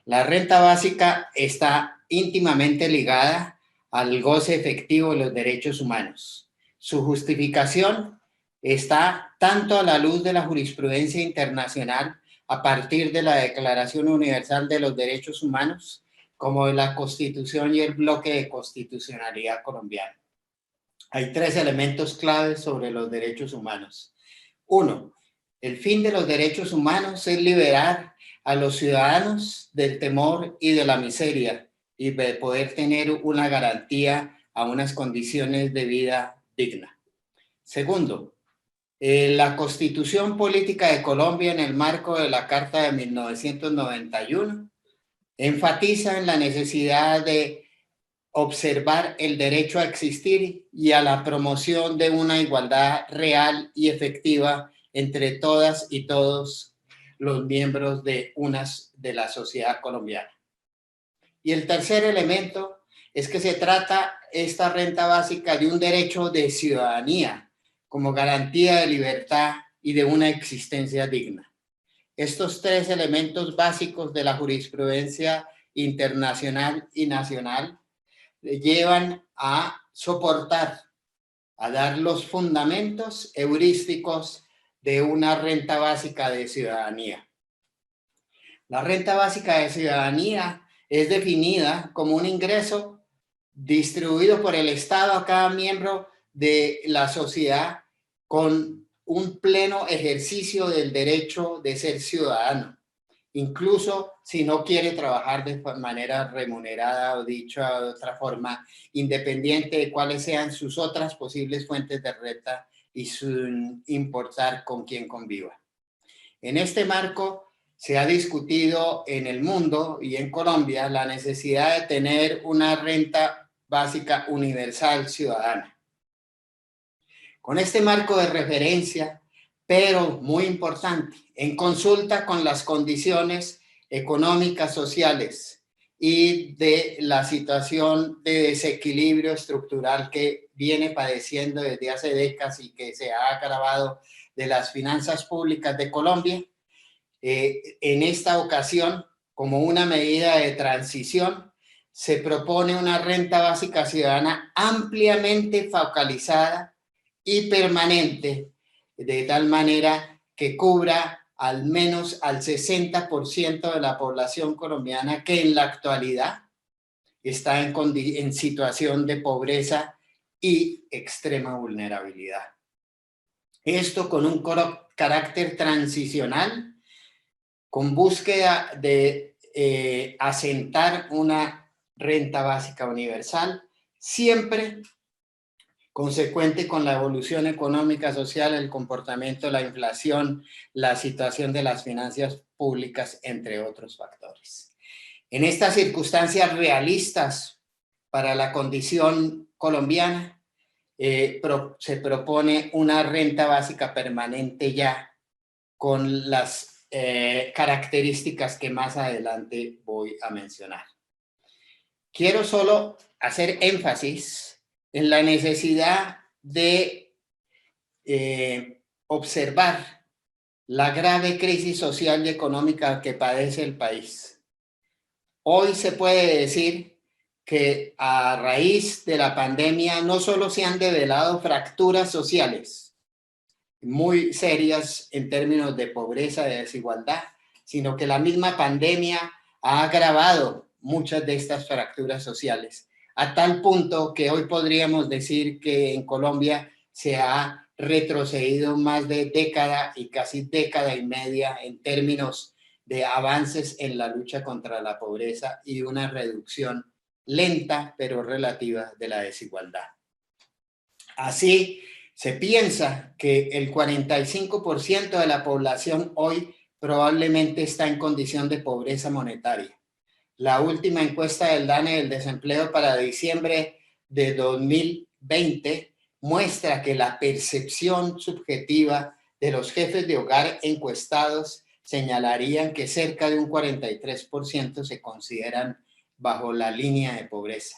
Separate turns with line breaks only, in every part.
La renta básica está íntimamente ligada al goce efectivo de los derechos humanos. Su justificación está tanto a la luz de la jurisprudencia internacional a partir de la Declaración Universal de los Derechos Humanos como de la Constitución y el bloque de constitucionalidad colombiano. Hay tres elementos claves sobre los derechos humanos. Uno, el fin de los derechos humanos es liberar a los ciudadanos del temor y de la miseria y de poder tener una garantía a unas condiciones de vida digna. Segundo, la Constitución Política de Colombia en el marco de la Carta de 1991 enfatiza en la necesidad de observar el derecho a existir y a la promoción de una igualdad real y efectiva entre todas y todos los miembros de la sociedad colombiana. Y el tercer elemento es que se trata esta renta básica de un derecho de ciudadanía como garantía de libertad y de una existencia digna. Estos tres elementos básicos de la jurisprudencia internacional y nacional llevan a soportar, a dar los fundamentos heurísticos de una renta básica de ciudadanía. La renta básica de ciudadanía es definida como un ingreso distribuido por el Estado a cada miembro de la sociedad con un pleno ejercicio del derecho de ser ciudadano, incluso si no quiere trabajar de manera remunerada o dicho de otra forma, independiente de cuáles sean sus otras posibles fuentes de renta y sin importar con quién conviva. En este marco se ha discutido en el mundo y en Colombia la necesidad de tener una renta básica universal ciudadana. Con este marco de referencia, pero muy importante, en consulta con las condiciones económicas, sociales y de la situación de desequilibrio estructural que viene padeciendo desde hace décadas y que se ha agravado de las finanzas públicas de Colombia, en esta ocasión, como una medida de transición, se propone una renta básica ciudadana ampliamente focalizada y permanente, de tal manera que cubra al menos al 60% de la población colombiana que en la actualidad está en situación de pobreza y extrema vulnerabilidad. Esto con un carácter transicional, con búsqueda de asentar una renta básica universal, siempre consecuente con la evolución económica, social, el comportamiento, la inflación, la situación de las finanzas públicas, entre otros factores. En estas circunstancias realistas para la condición colombiana, se propone una renta básica permanente ya con las características que más adelante voy a mencionar. Quiero solo hacer énfasis en la necesidad de observar la grave crisis social y económica que padece el país. Hoy se puede decir que a raíz de la pandemia no solo se han develado fracturas sociales muy serias en términos de pobreza y desigualdad, sino que la misma pandemia ha agravado muchas de estas fracturas sociales, a tal punto que hoy podríamos decir que en Colombia se ha retrocedido más de década y casi década y media en términos de avances en la lucha contra la pobreza y una reducción lenta pero relativa de la desigualdad. Así, se piensa que el 45% de la población hoy probablemente está en condición de pobreza monetaria. La última encuesta del DANE del desempleo para diciembre de 2020 muestra que la percepción subjetiva de los jefes de hogar encuestados señalarían que cerca de un 43% se consideran bajo la línea de pobreza.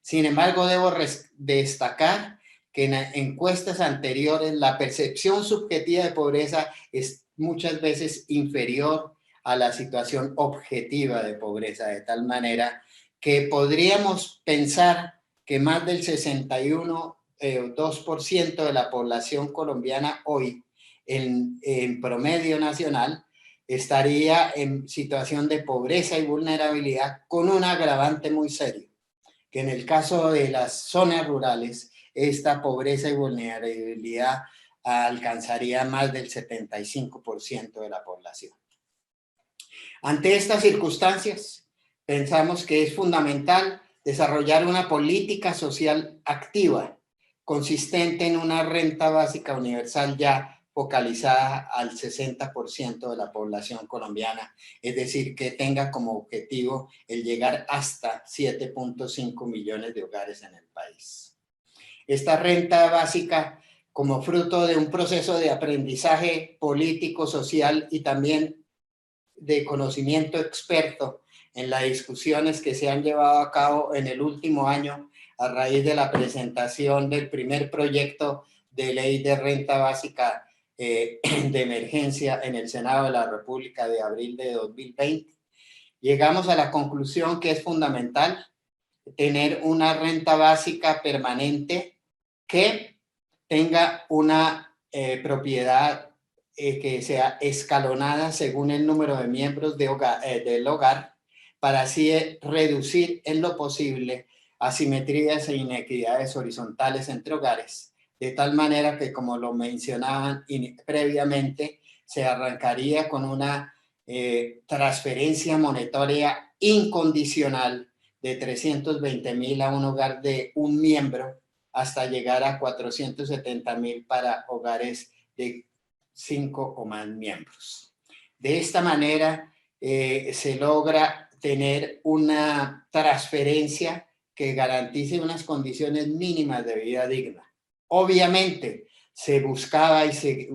Sin embargo, debo destacar que en encuestas anteriores la percepción subjetiva de pobreza es muchas veces inferior a la situación objetiva de pobreza, de tal manera que podríamos pensar que más del 61,2% de la población colombiana hoy, en promedio nacional, estaría en situación de pobreza y vulnerabilidad, con un agravante muy serio, que en el caso de las zonas rurales, esta pobreza y vulnerabilidad alcanzaría más del 75% de la población. Ante estas circunstancias, pensamos que es fundamental desarrollar una política social activa, consistente en una renta básica universal ya focalizada al 60% de la población colombiana, es decir, que tenga como objetivo el llegar hasta 7,5 millones de hogares en el país. Esta renta básica, como fruto de un proceso de aprendizaje político, social y también de conocimiento experto en las discusiones que se han llevado a cabo en el último año a raíz de la presentación del primer proyecto de ley de renta básica de emergencia en el Senado de la República de abril de 2020. Llegamos a la conclusión que es fundamental tener una renta básica permanente que tenga una propiedad que sea escalonada según el número de miembros del hogar, para así reducir en lo posible asimetrías e inequidades horizontales entre hogares, de tal manera que, como lo mencionaban previamente, se arrancaría con una transferencia monetaria incondicional de 320,000 a un hogar de un miembro, hasta llegar a 470,000 para hogares de 5 o más miembros. De esta manera se logra tener una transferencia que garantice unas condiciones mínimas de vida digna. Obviamente se buscaba y se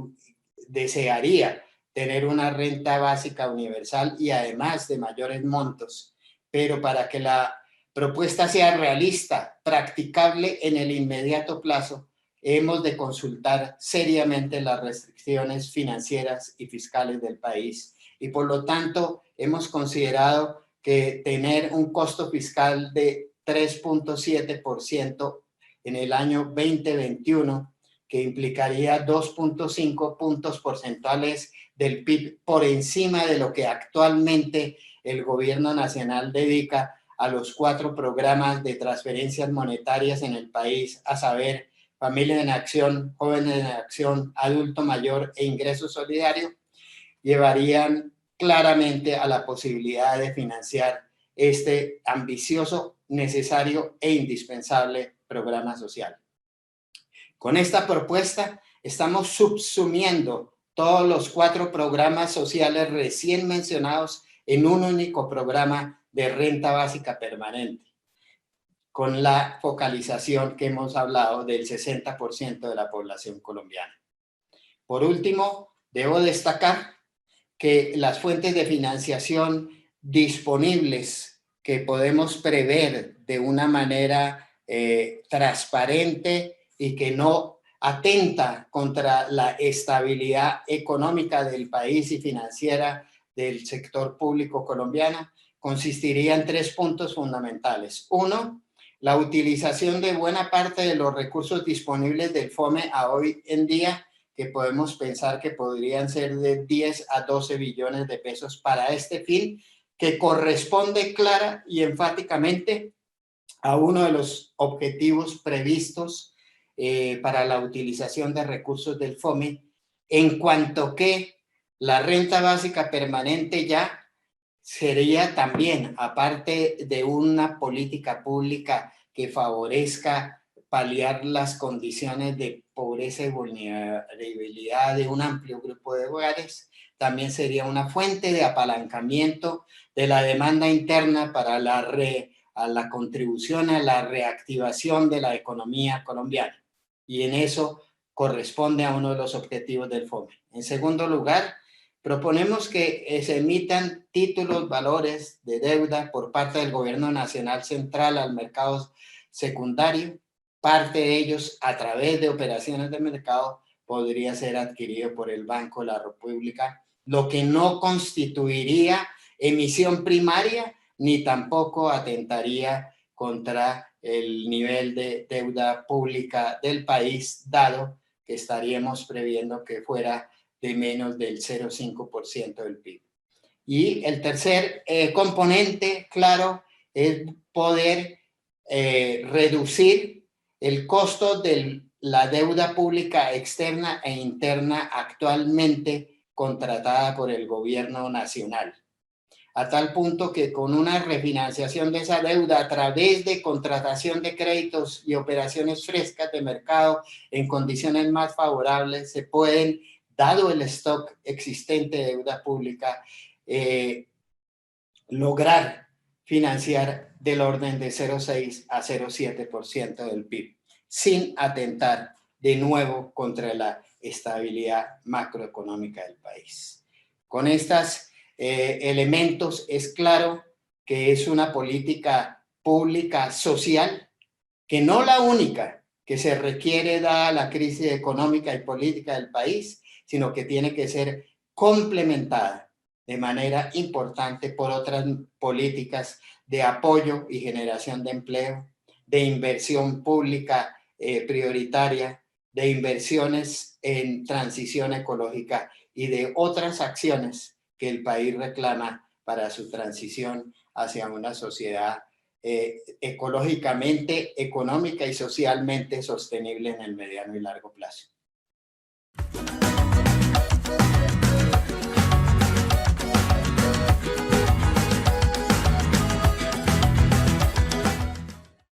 desearía tener una renta básica universal y además de mayores montos, pero para que la propuesta sea realista, practicable en el inmediato plazo, hemos de consultar seriamente las restricciones financieras y fiscales del país, y por lo tanto hemos considerado que tener un costo fiscal de 3,7% en el año 2021, que implicaría 2,5 puntos porcentuales del PIB por encima de lo que actualmente el gobierno nacional dedica a los 4 programas de transferencias monetarias en el país, a saber, Familia en Acción, Jóvenes en Acción, Adulto Mayor e Ingreso Solidario, llevarían claramente a la posibilidad de financiar este ambicioso, necesario e indispensable programa social. Con esta propuesta estamos subsumiendo todos los 4 programas sociales recién mencionados en un único programa de renta básica permanente, con la focalización que hemos hablado del 60% de la población colombiana. Por último, debo destacar que las fuentes de financiación disponibles que podemos prever de una manera transparente y que no atenta contra la estabilidad económica del país y financiera del sector público colombiano, consistiría en 3 puntos fundamentales. 1, la utilización de buena parte de los recursos disponibles del FOME a hoy en día, que podemos pensar que podrían ser de 10 a 12 billones de pesos para este fin, que corresponde clara y enfáticamente a uno de los objetivos previstos para la utilización de recursos del FOME, en cuanto que la renta básica permanente ya sería también, aparte de una política pública que favorezca paliar las condiciones de pobreza y vulnerabilidad de un amplio grupo de hogares, también sería una fuente de apalancamiento de la demanda interna para la contribución a la reactivación de la economía colombiana. Y en eso corresponde a uno de los objetivos del FOME. En segundo lugar, proponemos que se emitan títulos, valores de deuda por parte del Gobierno Nacional Central al mercado secundario. Parte de ellos, a través de operaciones de mercado, podría ser adquirido por el Banco de la República lo que no constituiría emisión primaria ni tampoco atentaría contra el nivel de deuda pública del país, dado que estaríamos previendo que fuera de menos del 0,5% del PIB. Y el tercer componente, claro, es poder reducir el costo de la deuda pública externa e interna actualmente contratada por el gobierno nacional, a tal punto que con una refinanciación de esa deuda a través de contratación de créditos y operaciones frescas de mercado en condiciones más favorables se pueden, dado el stock existente de deuda pública, lograr financiar del orden de 0,6 a 0,7% del PIB, sin atentar de nuevo contra la estabilidad macroeconómica del país. Con estos elementos es claro que es una política pública social, que no la única que se requiere dada la crisis económica y política del país, sino que tiene que ser complementada de manera importante por otras políticas de apoyo y generación de empleo, de inversión pública prioritaria, de inversiones en transición ecológica y de otras acciones que el país reclama para su transición hacia una sociedad ecológicamente, económica y socialmente sostenible en el mediano y largo plazo.